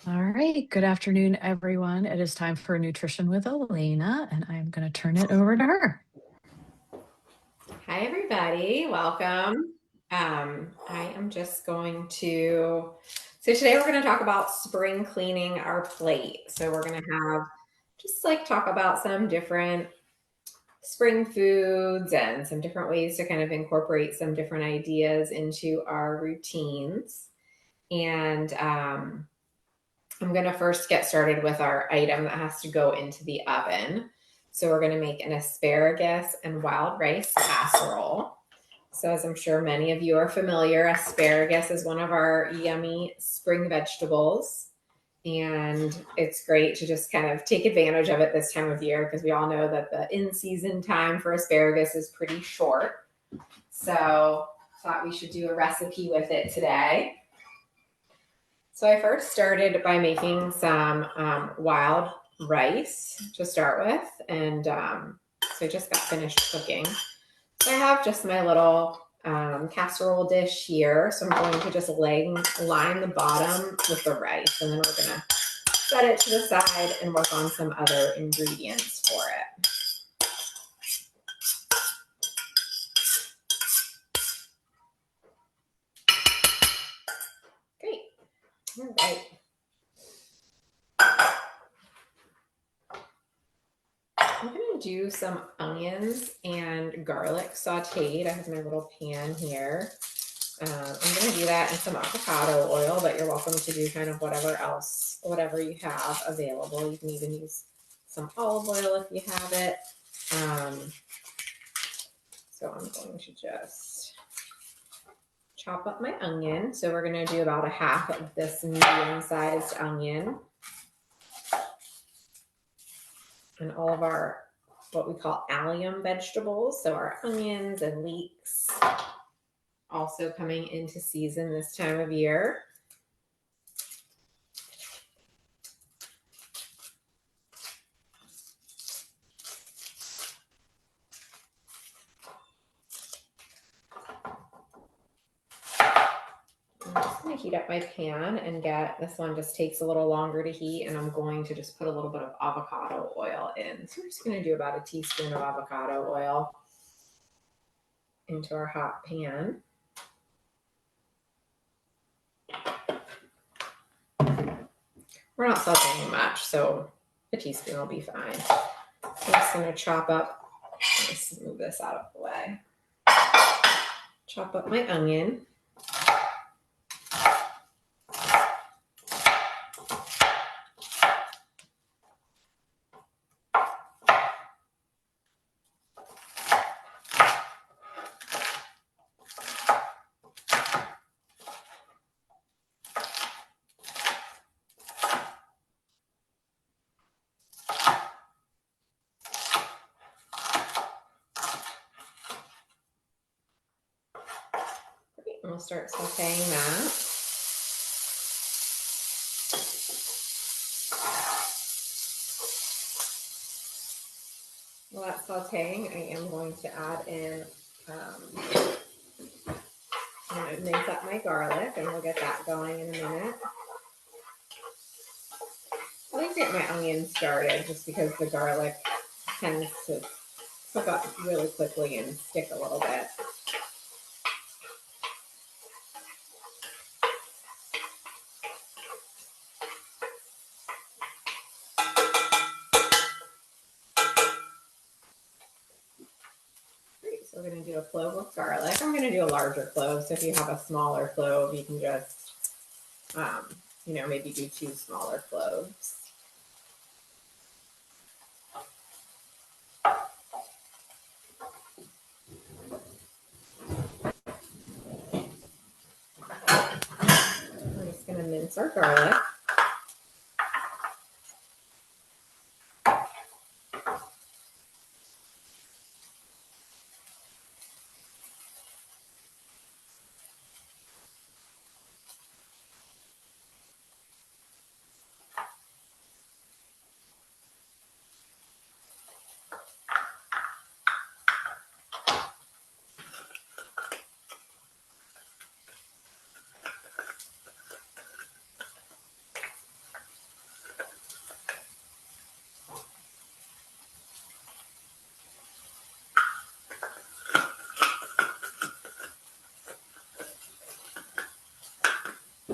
All right. Good afternoon, everyone. It is time for Nutrition with Elena, and I'm going to turn it over to her. Hi, everybody. Welcome. I am just going to. So, today we're going to talk about spring cleaning our plate. So, we're going to have just like talk about some different spring foods and some different ways to kind of incorporate some different ideas into our routines. And I'm going to first get started with our item that has to go into the oven. So, we're going to make an asparagus and wild rice casserole. So, as I'm sure many of you are familiar, asparagus is one of our yummy spring vegetables. And it's great to just kind of take advantage of it this time of year because we all know that the in season time for asparagus is pretty short. So, thought we should do a recipe with it today. So, I first started by making some wild rice to start with. And so, I just got finished cooking. So I have just my little casserole dish here. So I'm going to just line the bottom with the rice, and then we're going to set it to the side and work on some other ingredients for it. Great. All right. I'm going to do some onions and garlic sauteed. I have my little pan here. I'm going to do that in some avocado oil, but you're welcome to do kind of whatever you have available. You can even use some olive oil if you have it. So I'm going to just chop up my onion. So we're going to do about a half of this medium-sized onion. And all of our, what we call allium vegetables. So our onions and leeks also coming into season this time of year. I'm just going to heat up my pan and this one just takes a little longer to heat, and I'm going to just put a little bit of avocado oil in. So we're just going to do about a teaspoon of avocado oil into our hot pan. We're not sauteing much, so a teaspoon will be fine. I'm just going to chop up, let's move this out of the way. Chop up my onion. Great, and we'll start sauteing that. While that's sauteing, I am going to add in, I'm going to mince up my garlic, and we'll get that going in a minute. I like to get my onions started just because the garlic tends to cook up really quickly and stick a little bit. Great, so we're going to do a clove of garlic. I'm going to do a larger clove, so if you have a smaller clove, you can just, maybe do 2 smaller cloves. We're just going to mince our garlic.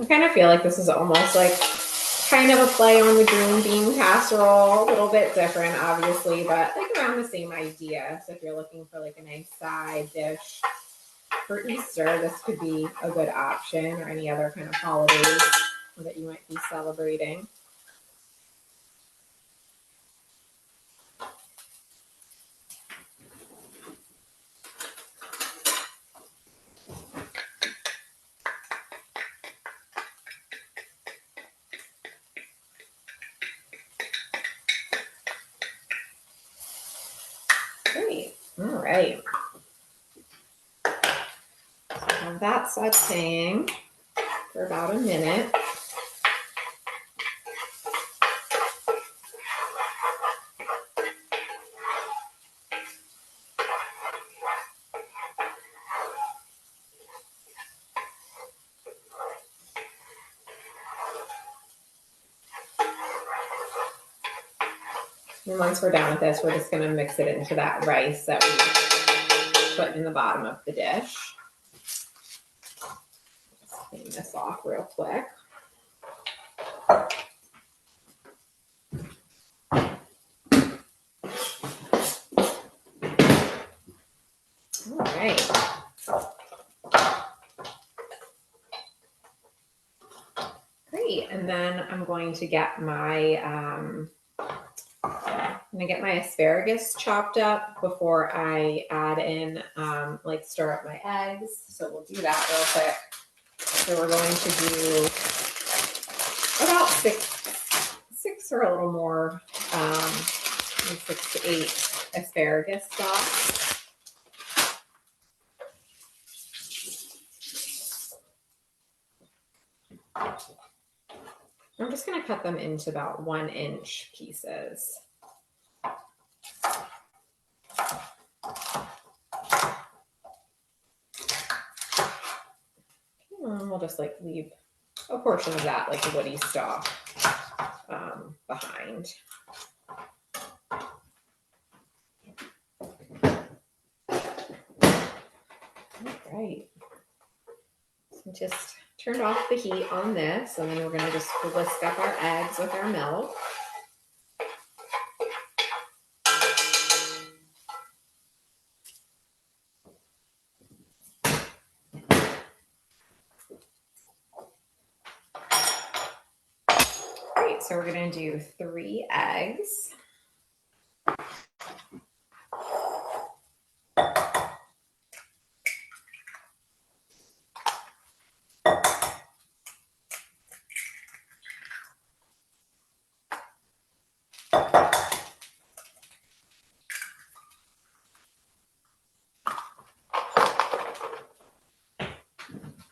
I kind of feel like this is almost like kind of a play on the green bean casserole, a little bit different, obviously, but like around the same idea. So if you're looking for like a nice side dish for Easter, this could be a good option, or any other kind of holidays that you might be celebrating. Great. All right. So have that sauteing for about a minute. And once we're done with this, we're just going to mix it into that rice that we put in the bottom of the dish. Just clean this off real quick. All right. Great. And then I'm going to get my asparagus chopped up before I add in like stir up my eggs. So we'll do that real quick. So we're going to do about six or a little more, 6 to 8 asparagus stalks. I'm just going to cut them into about 1-inch pieces. And we'll just like leave a portion of that, like a woody stalk, behind. All right. So just turned off the heat on this, and then we're going to just whisk up our eggs with our milk. Great, so we're going to do 3 eggs.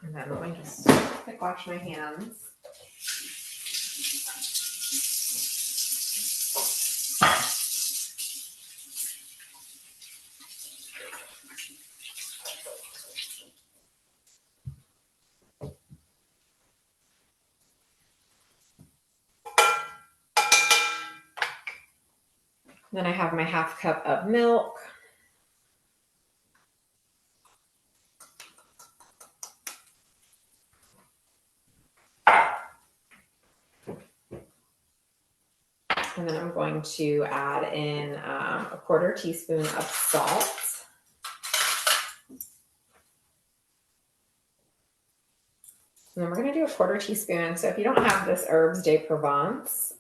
And then I'm going to just quick wash my hands. Then I have my 1/2 cup of milk. And then I'm going to add in a 1/4 teaspoon of salt. And then we're going to do a 1/4 teaspoon. So if you don't have this herbs de Provence,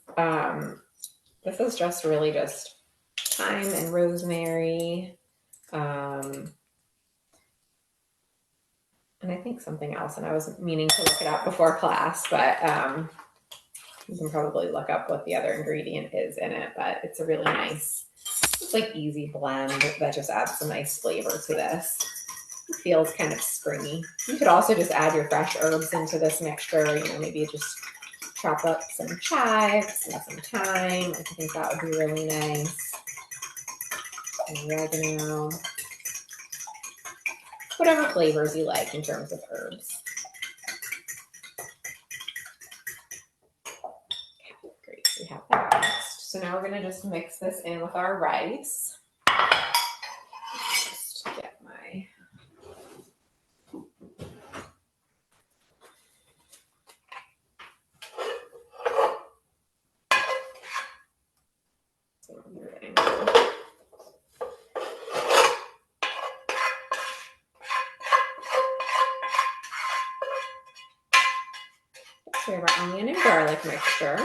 this is just really just thyme and rosemary. And I think something else. And I was meaning to look it up before class, but you can probably look up what the other ingredient is in it. But it's a really nice, it's like easy blend that just adds some nice flavor to this. It feels kind of springy. You could also just add your fresh herbs into this mixture. You know, maybe just chop up some chives and some thyme. I think that would be really nice. And oregano. Whatever flavors you like in terms of herbs. Okay, great. We have that mixed. So now we're going to just mix this in with our rice. Just get my garlic mixture.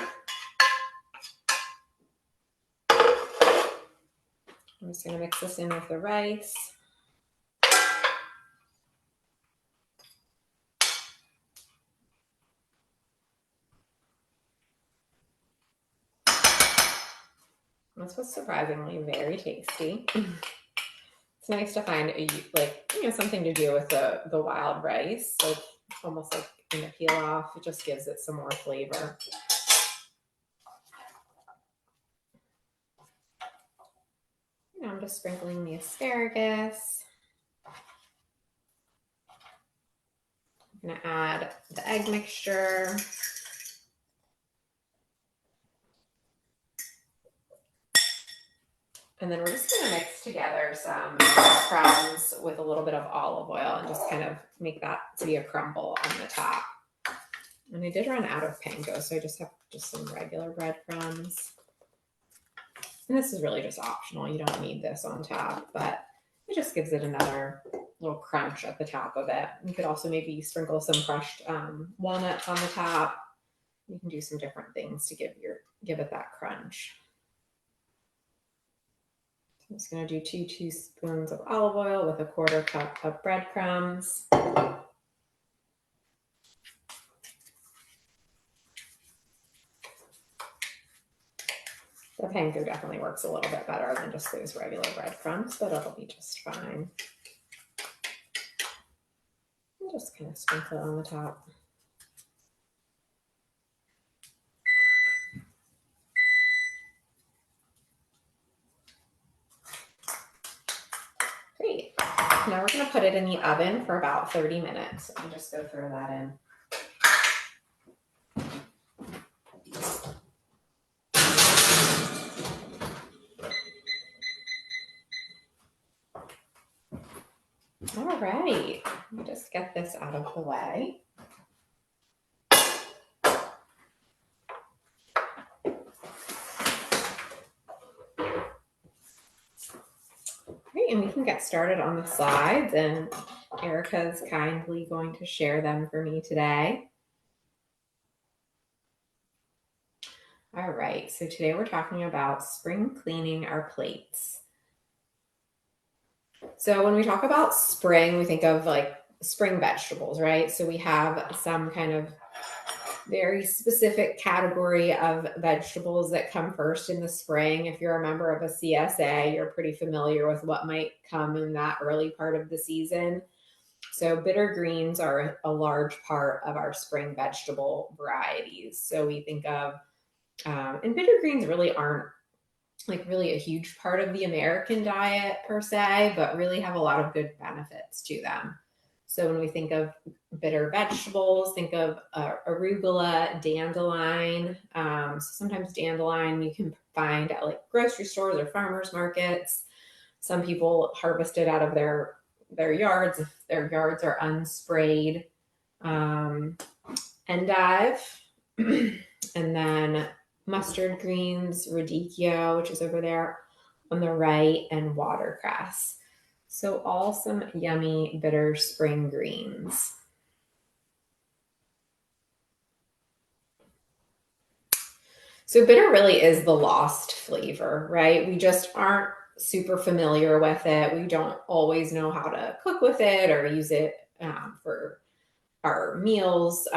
I'm just going to mix this in with the rice. This was surprisingly very tasty. It's nice to find something to do with the wild rice, like almost like in a peel off. It just gives it some more flavor. I'm just sprinkling the asparagus. I'm going to add the egg mixture. And then we're just going to mix together some crumbs with a little bit of olive oil and just kind of make that to be a crumble on the top. And I did run out of panko, so I just have some regular breadcrumbs. And this is really just optional. You don't need this on top, but it just gives it another little crunch at the top of it. You could also maybe sprinkle some crushed walnuts on the top. You can do some different things to give it that crunch. So I'm just going to do 2 teaspoons of olive oil with a 1/4 cup of breadcrumbs. The panko definitely works a little bit better than just those regular breadcrumbs, but it'll be just fine. And just kind of sprinkle it on the top. Great. Now we're going to put it in the oven for about 30 minutes. And just go throw that in. All right, let me just get this out of the way. Great, and we can get started on the slides, and Erica's kindly going to share them for me today. All right, so today we're talking about spring cleaning our plates. So when we talk about spring, we think of like spring vegetables, right? So we have some kind of very specific category of vegetables that come first in the spring. If you're a member of a CSA, you're pretty familiar with what might come in that early part of the season. So bitter greens are a large part of our spring vegetable varieties. So we think of, and bitter greens really aren't like really a huge part of the American diet per se, but really have a lot of good benefits to them. So when we think of bitter vegetables, think of arugula, dandelion. So sometimes dandelion you can find at like grocery stores or farmers markets. Some people harvest it out of their yards if their yards are unsprayed. Endive, and then mustard greens, radicchio, which is over there on the right, and watercress. So all some yummy bitter spring greens. So bitter really is the lost flavor, right? We just aren't super familiar with it. We don't always know how to cook with it or use it for our meals,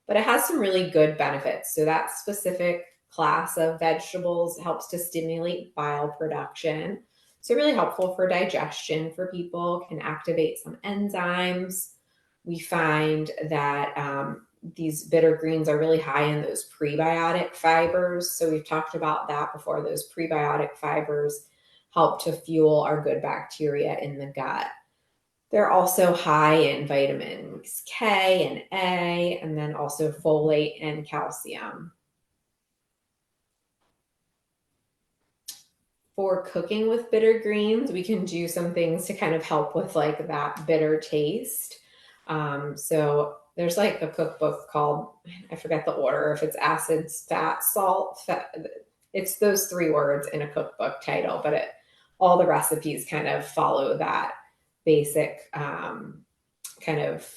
but it has some really good benefits. So that specific class of vegetables helps to stimulate bile production. So really helpful for digestion for people, can activate some enzymes. We find that these bitter greens are really high in those prebiotic fibers. So we've talked about that before. Those prebiotic fibers help to fuel our good bacteria in the gut. They're also high in vitamins K and A, and then also folate and calcium. For cooking with bitter greens, we can do some things to kind of help with like that bitter taste. So there's like a cookbook called, I forget the order, if it's acids, fat, salt, fat. It's those 3 words in a cookbook title, but all the recipes kind of follow that basic kind of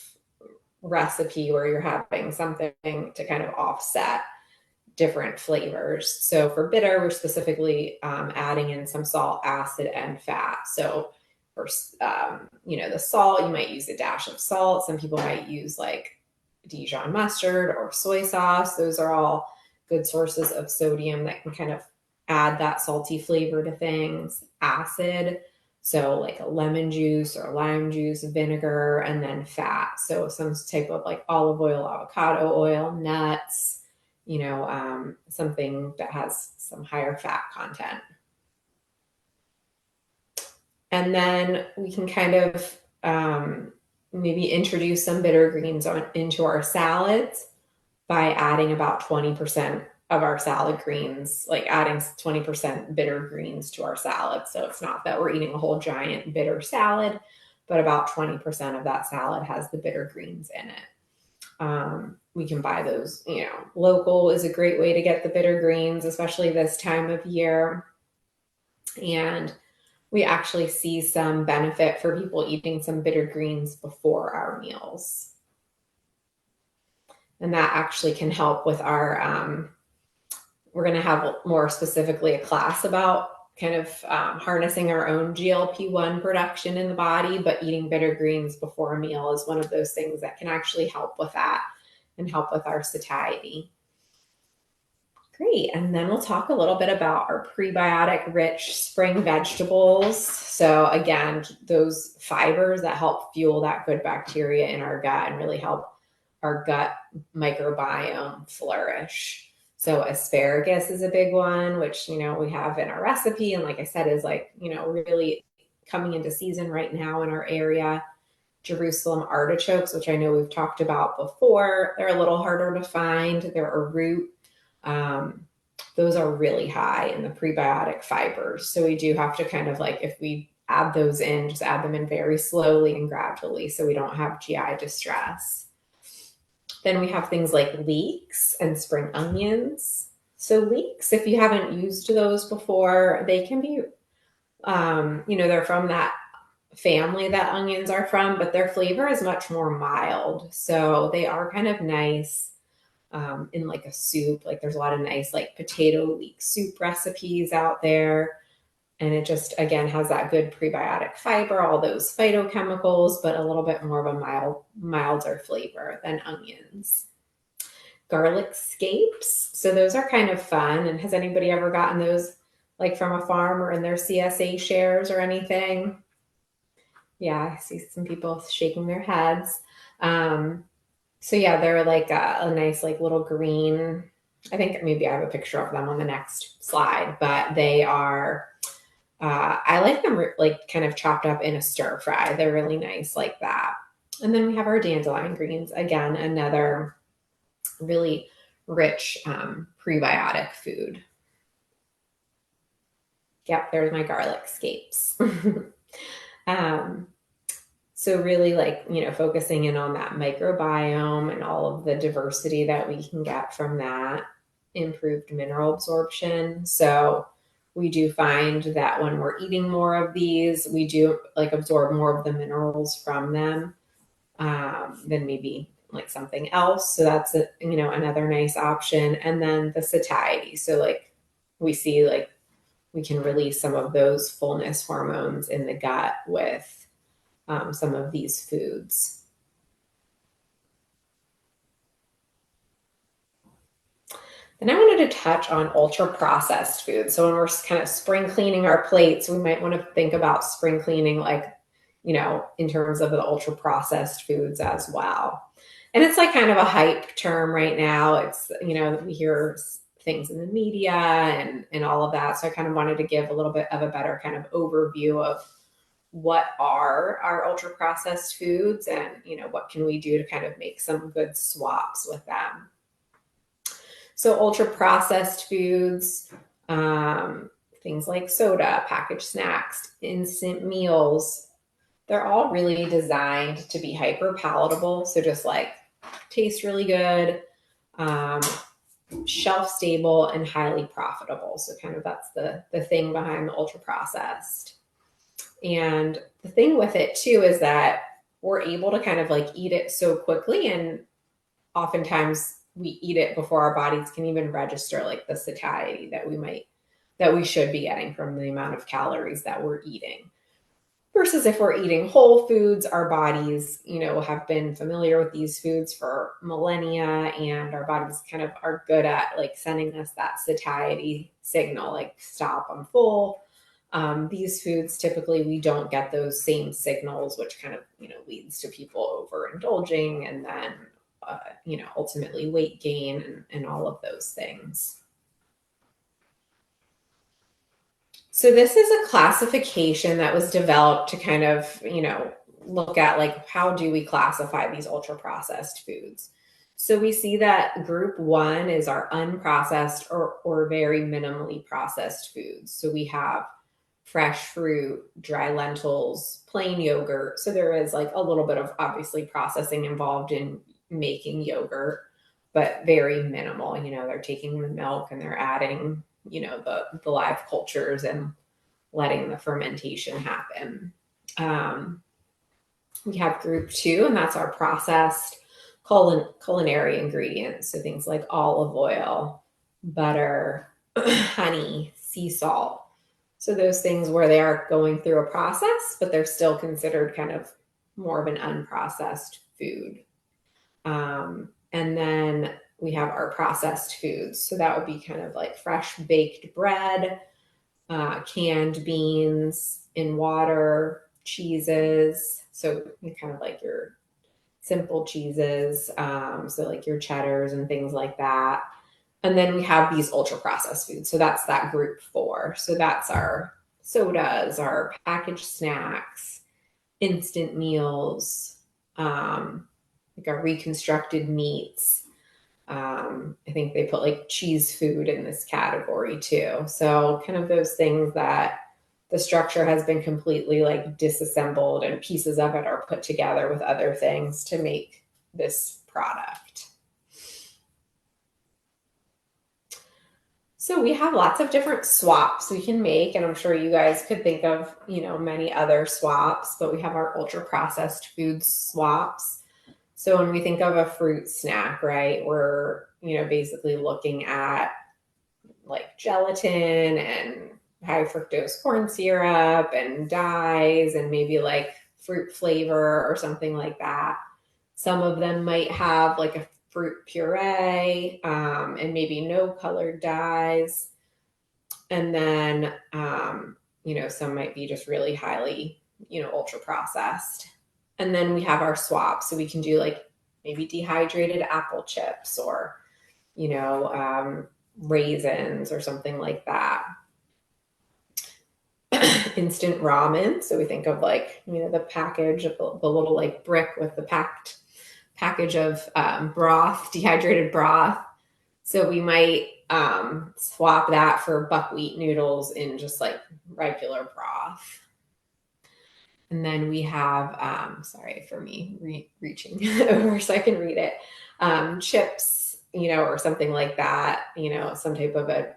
recipe where you're having something to kind of offset different flavors. So for bitter, we're specifically adding in some salt, acid, and fat. So for the salt, you might use a dash of salt. Some people might use like Dijon mustard or soy sauce. Those are all good sources of sodium that can kind of add that salty flavor to things. Acid, so like a lemon juice or lime juice, vinegar, and then fat. So some type of like olive oil, avocado oil, nuts, something that has some higher fat content. And then we can kind of maybe introduce some bitter greens into our salads by adding about 20% of our salad greens, like adding 20% bitter greens to our salad. So it's not that we're eating a whole giant bitter salad, but about 20% of that salad has the bitter greens in it. We can buy those, local is a great way to get the bitter greens, especially this time of year. And we actually see some benefit for people eating some bitter greens before our meals. And that actually can help with our, we're going to have more specifically a class about kind of harnessing our own GLP-1 production in the body, but eating bitter greens before a meal is one of those things that can actually help with that and help with our satiety. Great. And then we'll talk a little bit about our prebiotic rich spring vegetables. So again, those fibers that help fuel that good bacteria in our gut and really help our gut microbiome flourish. So asparagus is a big one, which, we have in our recipe. And like I said, is like, really coming into season right now in our area. Jerusalem artichokes, which I know we've talked about before. They're a little harder to find. They're a root. Those are really high in the prebiotic fibers. So we do have to kind of like, if we add those in, just add them in very slowly and gradually so we don't have GI distress. Then we have things like leeks and spring onions. So leeks, if you haven't used those before, they can be, they're from that family that onions are from, but their flavor is much more mild. So they are kind of nice in like a soup. Like there's a lot of nice like potato leek soup recipes out there. And it just, again, has that good prebiotic fiber, all those phytochemicals, but a little bit more of a milder flavor than onions. Garlic scapes. So those are kind of fun. And has anybody ever gotten those like from a farm or in their CSA shares or anything? Yeah, I see some people shaking their heads. So yeah, they're like a nice like little green. I think maybe I have a picture of them on the next slide, but they are, I like them like kind of chopped up in a stir fry. They're really nice like that. And then we have our dandelion greens. Again, another really rich prebiotic food. Yep, there's my garlic scapes. So really like, focusing in on that microbiome and all of the diversity that we can get from that, improved mineral absorption. So we do find that when we're eating more of these, we do like absorb more of the minerals from them than maybe like something else. So that's another nice option. And then the satiety. So like we see like we can release some of those fullness hormones in the gut with some of these foods. Then I wanted to touch on ultra processed foods. So when we're kind of spring cleaning our plates, we might want to think about spring cleaning like, in terms of the ultra processed foods as well. And it's like kind of a hype term right now. It's, we hear things in the media and all of that. So I kind of wanted to give a little bit of a better kind of overview of what are our ultra processed foods and what can we do to kind of make some good swaps with them. So ultra processed foods, things like soda, packaged snacks, instant meals, they're all really designed to be hyper palatable. So just like taste really good, shelf stable, and highly profitable. So kind of that's the thing behind the ultra processed. And the thing with it too is that we're able to kind of like eat it so quickly, and oftentimes we eat it before our bodies can even register like the satiety that we should be getting from the amount of calories that we're eating. Versus if we're eating whole foods, our bodies, have been familiar with these foods for millennia, and our bodies kind of are good at like sending us that satiety signal, like stop, I'm full. These foods, typically, we don't get those same signals, which kind of, leads to people overindulging, and then, ultimately weight gain, and all of those things. So this is a classification that was developed to kind of, look at like how do we classify these ultra processed foods. So we see that group 1 is our unprocessed or very minimally processed foods. So we have fresh fruit, dry lentils, plain yogurt. So there is like a little bit of obviously processing involved in making yogurt, but very minimal. They're taking the milk and they're adding, the live cultures and letting the fermentation happen. We have group 2, and that's our processed culinary ingredients. So things like olive oil, butter, honey, sea salt. So those things where they are going through a process, but they're still considered kind of more of an unprocessed food. And then we have our processed foods. So that would be kind of like fresh baked bread, canned beans in water, cheeses. So kind of like your simple cheeses, so like your cheddars and things like that. And then we have these ultra processed foods. So that's that group 4. So that's our sodas, our packaged snacks, instant meals, like our reconstructed meats. I think they put like cheese food in this category too. So kind of those things that the structure has been completely like disassembled and pieces of it are put together with other things to make this product. So we have lots of different swaps we can make, and I'm sure you guys could think of, many other swaps, but we have our ultra processed food swaps. So when we think of a fruit snack, right, we're, basically looking at like gelatin and high fructose corn syrup and dyes and maybe like fruit flavor or something like that. Some of them might have like a fruit puree, and maybe no colored dyes. And then, some might be just really highly, ultra processed. And then we have our swaps. So we can do like maybe dehydrated apple chips or, raisins or something like that. Instant ramen. So we think of like, the package of the little like brick with the package of broth, dehydrated broth. So we might swap that for buckwheat noodles in just like regular broth. And then we have, sorry for me reaching over so I can read it, chips, or something like that, some type of a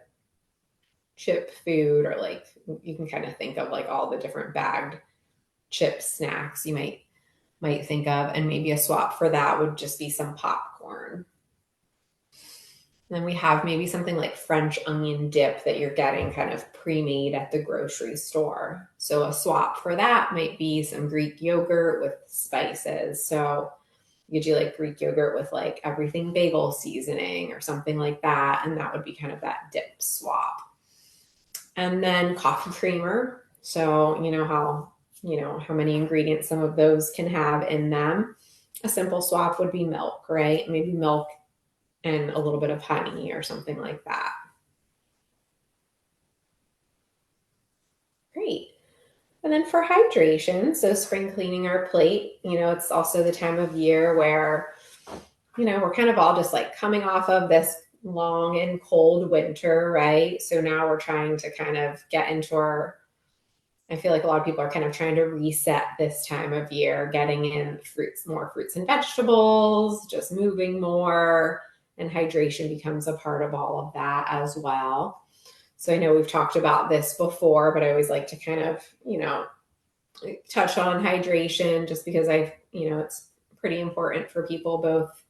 chip food, or like you can kind of think of like all the different bagged chip snacks you might think of, and maybe a swap for that would just be some popcorn. Then we have maybe something like French onion dip that you're getting kind of pre-made at the grocery store. So a swap for that might be some Greek yogurt with spices. So you could do like Greek yogurt with like everything bagel seasoning or something like that. And that would be kind of that dip swap. And then coffee creamer. So how many ingredients some of those can have in them. A simple swap would be milk, right? Maybe milk and a little bit of honey or something like that. Great. And then for hydration, so spring cleaning our plate, it's also the time of year where, we're kind of all just like coming off of this long and cold winter, right? So now we're trying to kind of get into I feel like a lot of people are kind of trying to reset this time of year, getting in more fruits and vegetables, just moving more, and hydration becomes a part of all of that as well. So I know we've talked about this before, but I always like to kind of, touch on hydration just because I it's pretty important for people both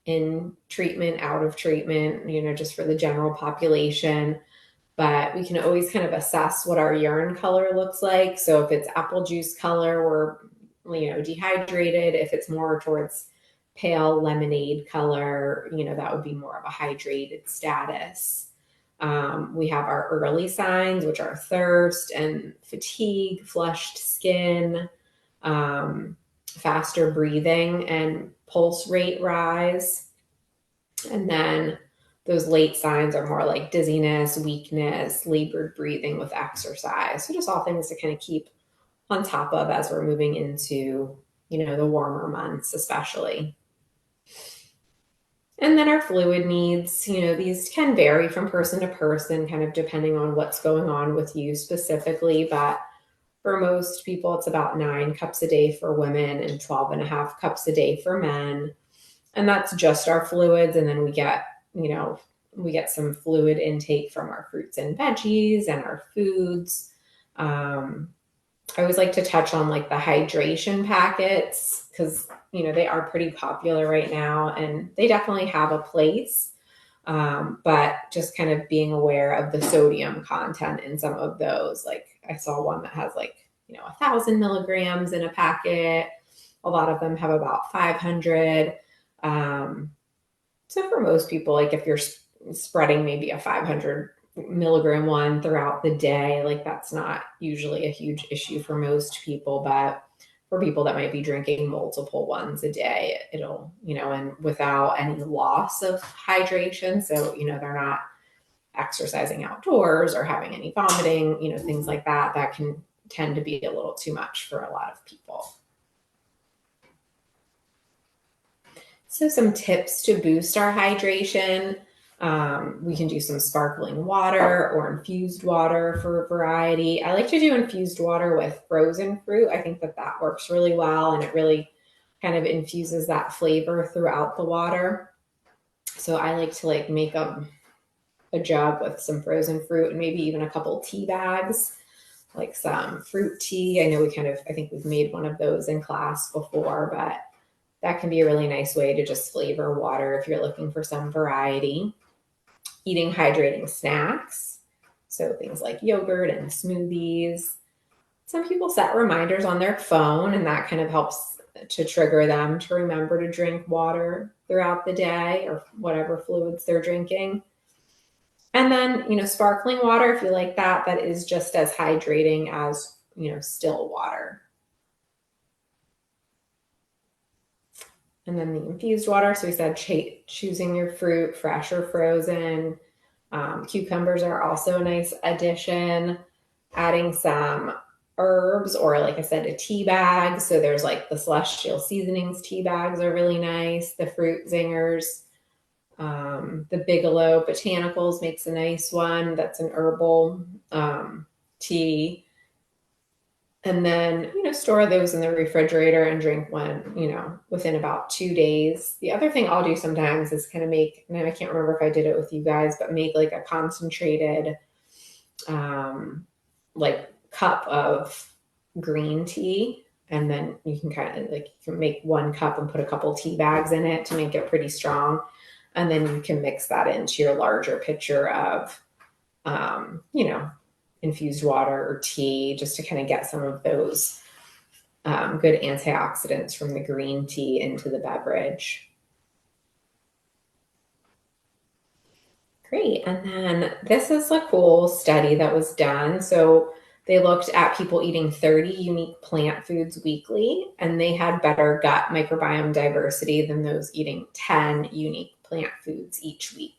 in treatment, out of treatment, just for the general population. But we can always kind of assess what our urine color looks like. So if it's apple juice color, we're dehydrated. If it's more towards pale lemonade color, that would be more of a hydrated status. We have our early signs, which are thirst and fatigue, flushed skin, faster breathing, and pulse rate rise. And then those late signs are more like dizziness, weakness, labored breathing with exercise. So just all things to kind of keep on top of as we're moving into, the warmer months, especially. And then our fluid needs, these can vary from person to person, kind of depending on what's going on with you specifically. But for most people, it's about 9 cups a day for women and 12.5 cups a day for men. And that's just our fluids. And then we get some fluid intake from our fruits and veggies and our foods. I always like to touch on like the hydration packets because they are pretty popular right now and they definitely have a place. But just kind of being aware of the sodium content in some of those. Like I saw one that has 1,000 milligrams in a packet. A lot of them have about 500. So for most people, like if you're spreading maybe a 500 milligram one throughout the day, like that's not usually a huge issue for most people. But for people that might be drinking multiple ones a day, it'll, and without any loss of hydration. So, they're not exercising outdoors or having any vomiting, things like that, that can tend to be a little too much for a lot of people. So some tips to boost our hydration. We can do some sparkling water or infused water for variety. I like to do infused water with frozen fruit. I think that works really well and it really kind of infuses that flavor throughout the water. So I like to make a jug with some frozen fruit and maybe even a couple tea bags, like some fruit tea. I think we've made one of those in class before, but that can be a really nice way to just flavor water if you're looking for some variety. Eating hydrating snacks, so things like yogurt and smoothies. Some people set reminders on their phone, and that kind of helps to trigger them to remember to drink water throughout the day or whatever fluids they're drinking. And then, sparkling water, if you like that is just as hydrating as, still water. And then the infused water. So we said choosing your fruit, fresh or frozen. Cucumbers are also a nice addition. Adding some herbs or, like I said, a tea bag. So there's like the Celestial Seasonings tea bags are really nice. The Fruit Zingers. The Bigelow Botanicals makes a nice one. That's an herbal tea. And then, store those in the refrigerator and drink one, within about 2 days. The other thing I'll do sometimes is kind of make, and I can't remember if I did it with you guys, but make like a concentrated, cup of green tea. And then you can kind of you can make 1 cup and put a couple tea bags in it to make it pretty strong. And then you can mix that into your larger pitcher of, infused water or tea just to kind of get some of those good antioxidants from the green tea into the beverage. Great. And then this is a cool study that was done. So they looked at people eating 30 unique plant foods weekly, and they had better gut microbiome diversity than those eating 10 unique plant foods each week.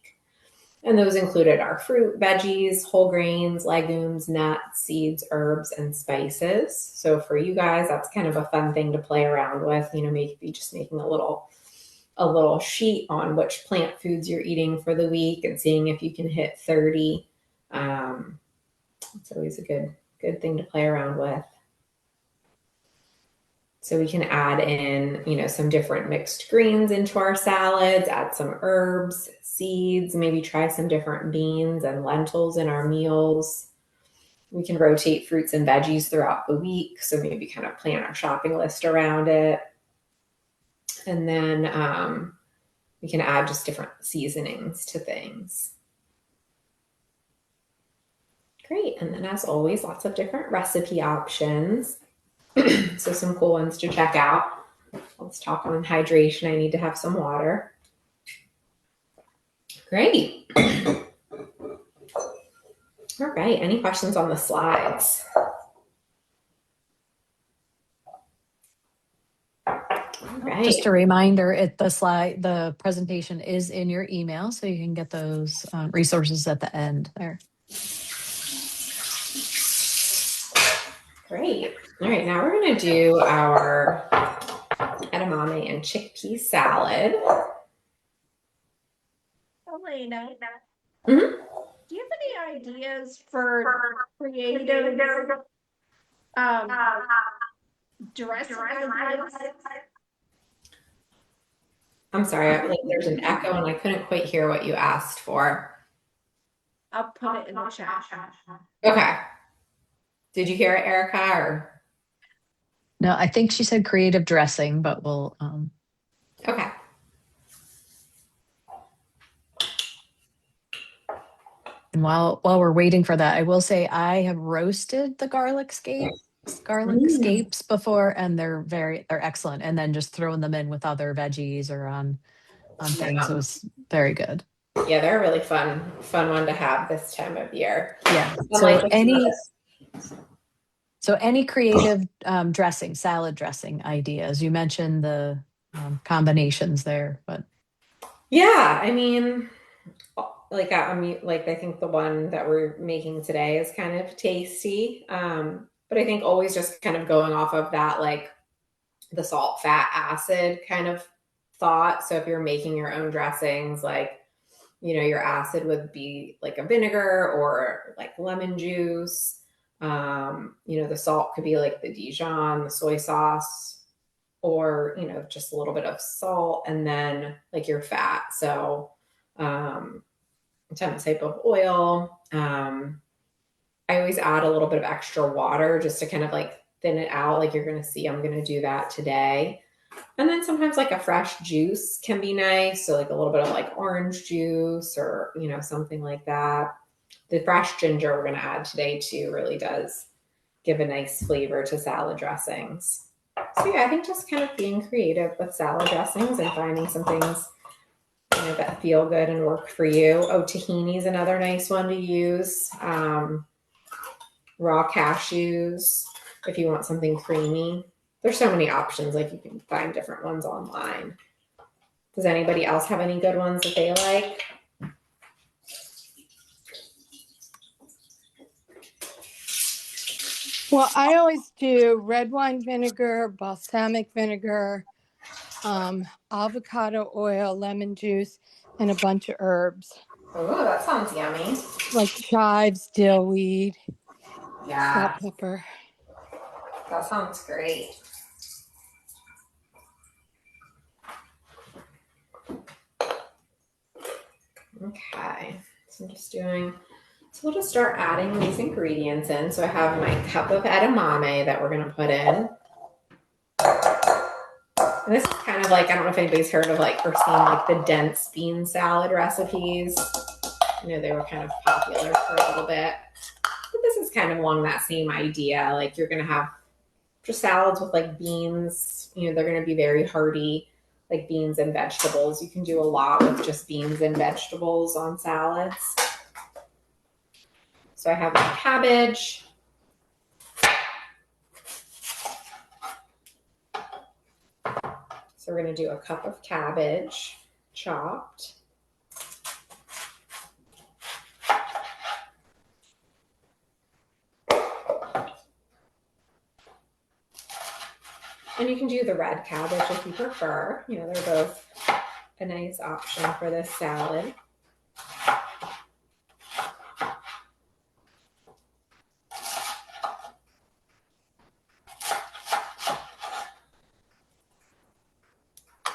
And those included our fruit, veggies, whole grains, legumes, nuts, seeds, herbs, and spices. So for you guys, that's kind of a fun thing to play around with, maybe just making a little sheet on which plant foods you're eating for the week and seeing if you can hit 30. It's always a good thing to play around with. So we can add in, some different mixed greens into our salads, add some herbs, seeds, maybe try some different beans and lentils in our meals. We can rotate fruits and veggies throughout the week. So maybe kind of plan our shopping list around it. And then we can add just different seasonings to things. Great. And then as always, lots of different recipe options. So some cool ones to check out. Let's talk on hydration. I need to have some water. Great. All right. Any questions on the slides? Right. Just a reminder, the presentation is in your email, so you can get those resources at the end there. Great. All right, now we're going to do our edamame and chickpea salad. Elena, Mhm. do you have any ideas for creative dressing ideas? I'm sorry, like there's an echo and I couldn't quite hear what you asked for. I'll put it in the chat. Okay. Did you hear it, Erica? Or? No, I think she said creative dressing, but we'll. Okay. And while we're waiting for that, I will say I have roasted the garlic scapes before, and they're excellent. And then just throwing them in with other veggies or on things, it was very good. Yeah, they're a really fun one to have this time of year. Yeah. So any creative salad dressing ideas? You mentioned the combinations there, but yeah, I mean, I think the one that we're making today is kind of tasty. But I think always just kind of going off of that, like the salt, fat, acid kind of thought. So if you're making your own dressings, like, your acid would be like a vinegar or like lemon juice. The salt could be like the Dijon, the soy sauce, or, just a little bit of salt, and then like your fat. So, some type of oil. I always add a little bit of extra water just to kind of like thin it out. Like you're going to see, I'm going to do that today. And then sometimes like a fresh juice can be nice. So like a little bit of like orange juice or, something like that. The fresh ginger we're going to add today too really does give a nice flavor to salad dressings. So yeah, I think just kind of being creative with salad dressings and finding some things that feel good and work for you. Oh, tahini is another nice one to use. Raw cashews if you want something creamy. There's so many options. Like you can find different ones online. Does anybody else have any good ones that they like? Well, I always do red wine vinegar, balsamic vinegar, avocado oil, lemon juice, and a bunch of herbs. Oh, that sounds yummy. Like chives, dillweed, Yeah, salt, pepper. that sounds great. Okay, so we'll just start adding these ingredients in. So I have my cup of edamame that we're going to put in. And this is kind of like, I don't know if anybody's heard of like, or seen like the dense bean salad recipes. They were kind of popular for a little bit. But this is kind of along that same idea. Like you're going to have just salads with like beans. They're going to be very hearty, like beans and vegetables. You can do a lot with just beans and vegetables on salads. So I have my cabbage. So we're going to do a cup of cabbage chopped. And you can do the red cabbage if you prefer. They're both a nice option for this salad.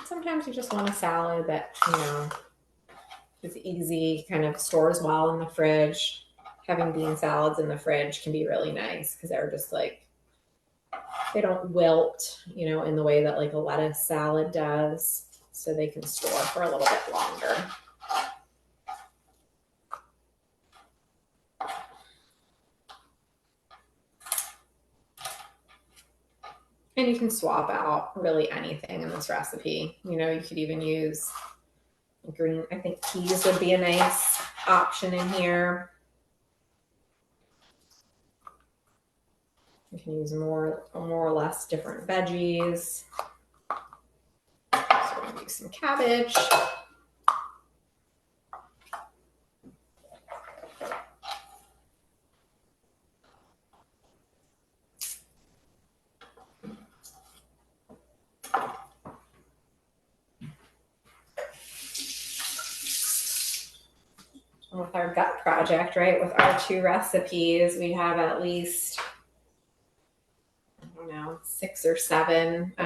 Sometimes you just want a salad that, is easy, kind of stores well in the fridge. Having bean salads in the fridge can be really nice because they're just like they don't wilt, you know, in the way that like a lettuce salad does. So they can store for a little bit longer. And you can swap out really anything in this recipe. You know, you could even use green, I think peas would be a nice option in here. You can use more or less different veggies. So we're gonna use some cabbage. With our gut project, right, with our 2 recipes, we have at least, I don't know, 6 or 7. I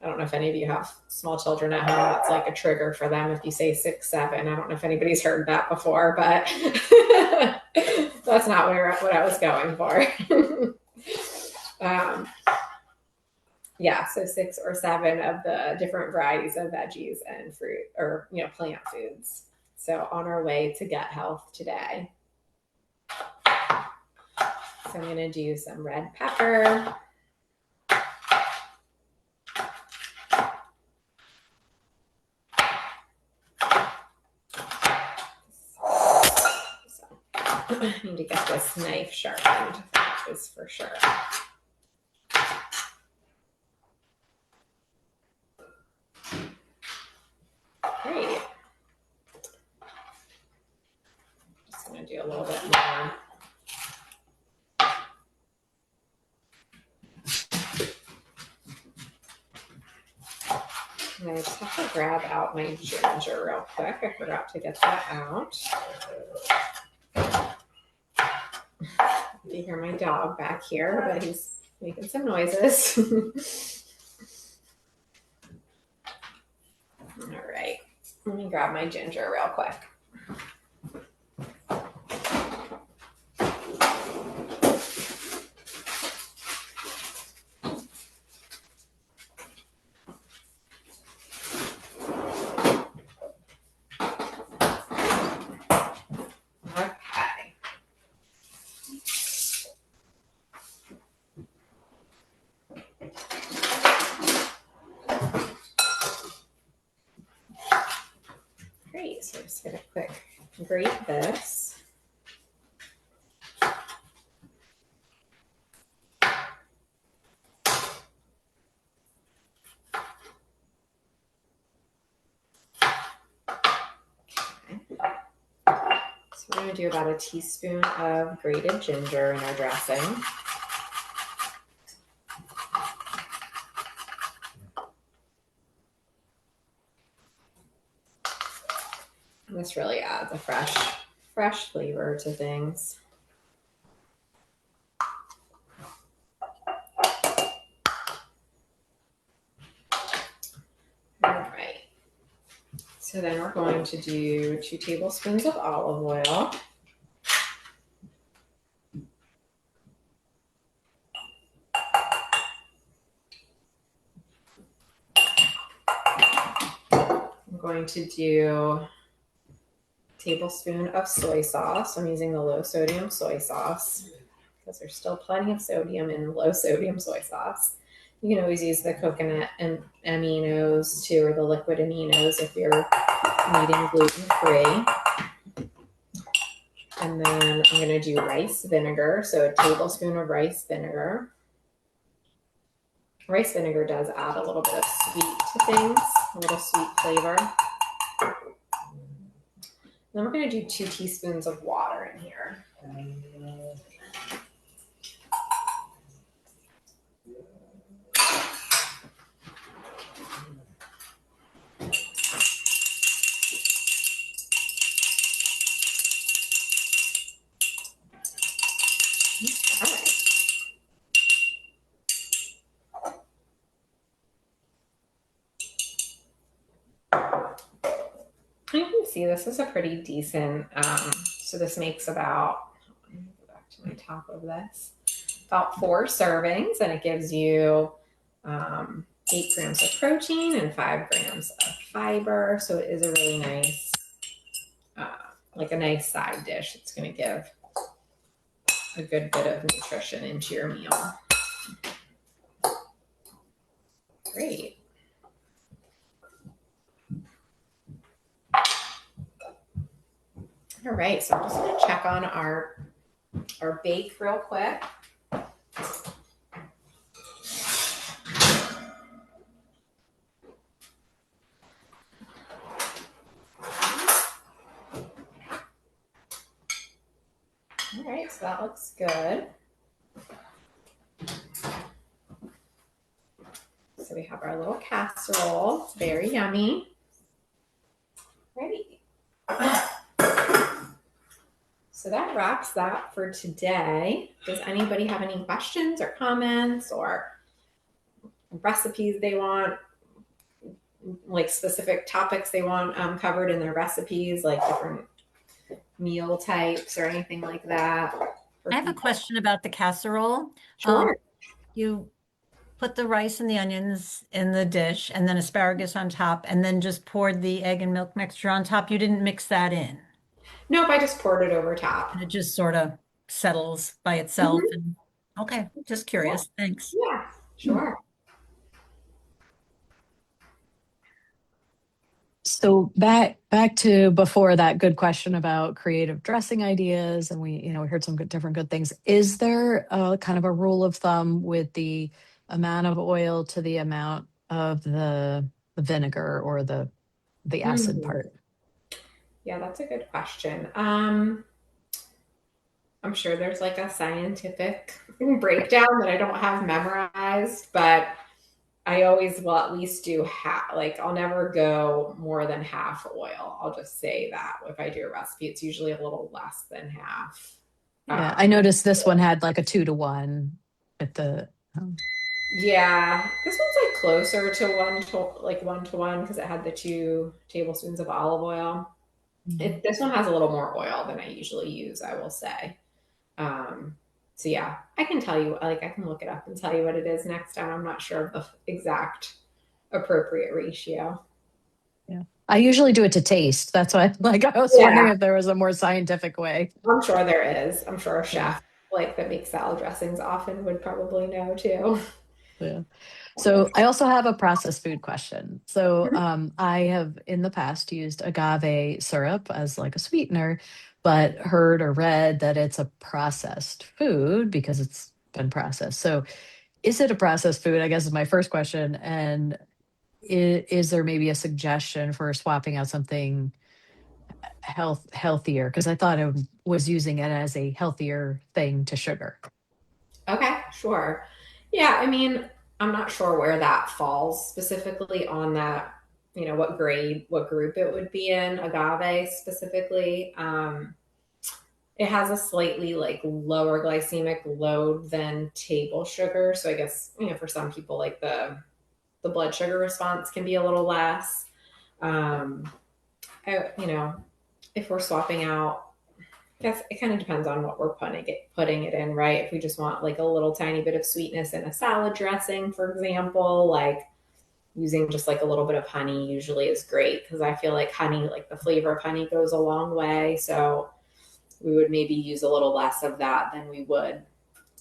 don't know if any of you have small children at home. That's like a trigger for them if you say 6, 7. I don't know if anybody's heard that before, but that's not what I was going for. Yeah, so 6 or 7 of the different varieties of veggies and fruit, or you know, plant foods. So on our way to gut health today. So I'm going to do some red pepper. So I need to get this knife sharpened, that is for sure. Great. Just going to do a little bit more. And I just have to grab out my ginger real quick. I forgot to get that out. You hear my dog back here, but he's making some noises. All right, let me grab my ginger real quick. Great, so I'm just gonna quick grate this. So we're gonna do about a teaspoon of grated ginger in our dressing. And this really adds a fresh flavor to things. All right. So then we're going to do 2 tablespoons of olive oil. I'm going to do a tablespoon of soy sauce. I'm using the low sodium soy sauce because there's still plenty of sodium in low sodium soy sauce. You can always use the coconut and aminos too, or the liquid aminos if you're eating gluten-free. And then I'm going to do rice vinegar, so a tablespoon of rice vinegar. Rice vinegar does add a little bit of sweet to things, a little sweet flavor. Then we're going to do 2 teaspoons of water in here. You can see this is a pretty decent, so this makes about, let me go back to my top of this. about 4 servings, and it gives you 8 grams of protein and 5 grams of fiber. So it is a really nice, like a nice side dish. It's going to give a good bit of nutrition into your meal. Great. All right, so I'm just going to check on our bake real quick. All right, so that looks good. So we have our little casserole. It's very yummy. Ready. So that wraps that for today. Does anybody have any questions or comments or recipes they want, like specific topics they want covered in their recipes, like different meal types or anything like that? I have a question about the casserole. Sure. You put the rice and the onions in the dish and then asparagus on top and then just poured the egg and milk mixture on top. You didn't mix that in. Nope, I just poured it over top. And it just sort of settles by itself. And okay, just curious. Thanks. Yeah, sure. So back to before that good question about creative dressing ideas, and we heard some different good things. Is there a kind of a rule of thumb with the amount of oil to the amount of the vinegar or the acid part? Yeah, that's a good question. I'm sure there's like a scientific breakdown that I don't have memorized, but I always will at least do half. Like I'll never go more than half oil. I'll just say that if I do a recipe, it's usually a little less than half. Yeah, I noticed this one had like a 2-to-1 at the. Yeah, this one's like closer to 1-to-1 because it had the 2 tablespoons of olive oil. This one has a little more oil than I usually use, I will say. So yeah, I can tell you, like I can look it up and tell you what it is next time. I'm not sure of the exact appropriate ratio. Yeah, I usually do it to taste. That's why, I was wondering if there was a more scientific way. I'm sure there is. I'm sure a chef that makes salad dressings often would probably know too. Yeah. So I also have a processed food question. So I have in the past used agave syrup as like a sweetener, but heard or read that it's a processed food because it's been processed. So is it a processed food? I guess is my first question. And is there maybe a suggestion for swapping out something healthier? Because I thought I was using it as a healthier thing to sugar. Okay, sure. Yeah, I mean, I'm not sure where that falls specifically on that, what grade, what group it would be in, agave specifically. It has a slightly lower glycemic load than table sugar. So I guess, for some people like the blood sugar response can be a little less. If we're swapping out, I guess it kind of depends on what we're putting it in, right? If we just want like a little tiny bit of sweetness in a salad dressing, for example, like using just like a little bit of honey usually is great because I feel like honey, like the flavor of honey goes a long way. So we would maybe use a little less of that than we would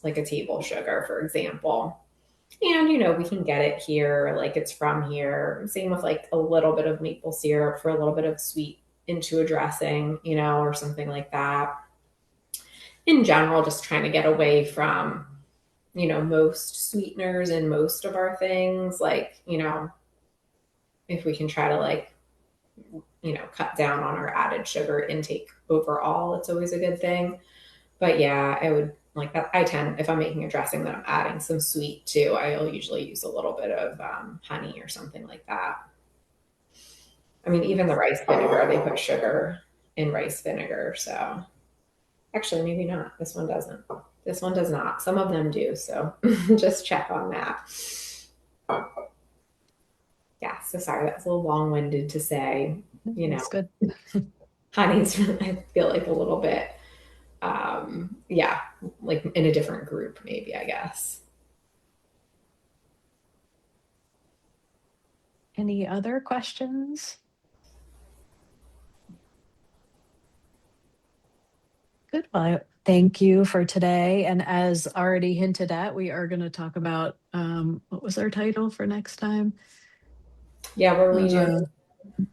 like a table sugar, for example. And, we can get it here, like it's from here. Same with like a little bit of maple syrup for a little bit of sweet into a dressing, or something like that. In general, just trying to get away from, most sweeteners in most of our things. Like, if we can try to cut down on our added sugar intake overall, it's always a good thing. But yeah, I would like that. If I'm making a dressing that I'm adding some sweet to, I'll usually use a little bit of honey or something like that. I mean, even the rice vinegar, they put sugar in rice vinegar. So actually, maybe not. This one doesn't. This one does not. Some of them do. So just check on that. Yeah. So sorry, that's a little long-winded to say, That's good. honey's, I feel like a little bit, like in a different group, maybe, I guess. Any other questions? Good. Well, thank you for today. And as already hinted at, we are going to talk about what was our title for next time? Yeah, where we do.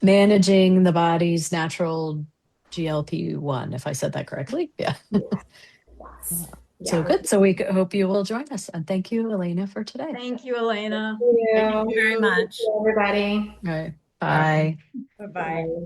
Managing the body's natural GLP-1, if I said that correctly. Yeah. Yes. So Yeah. good. So we hope you will join us. And thank you, Elena, for today. Thank you, Elena. Thank Thank you very much. you, everybody. All right. Bye. Bye-bye. Bye.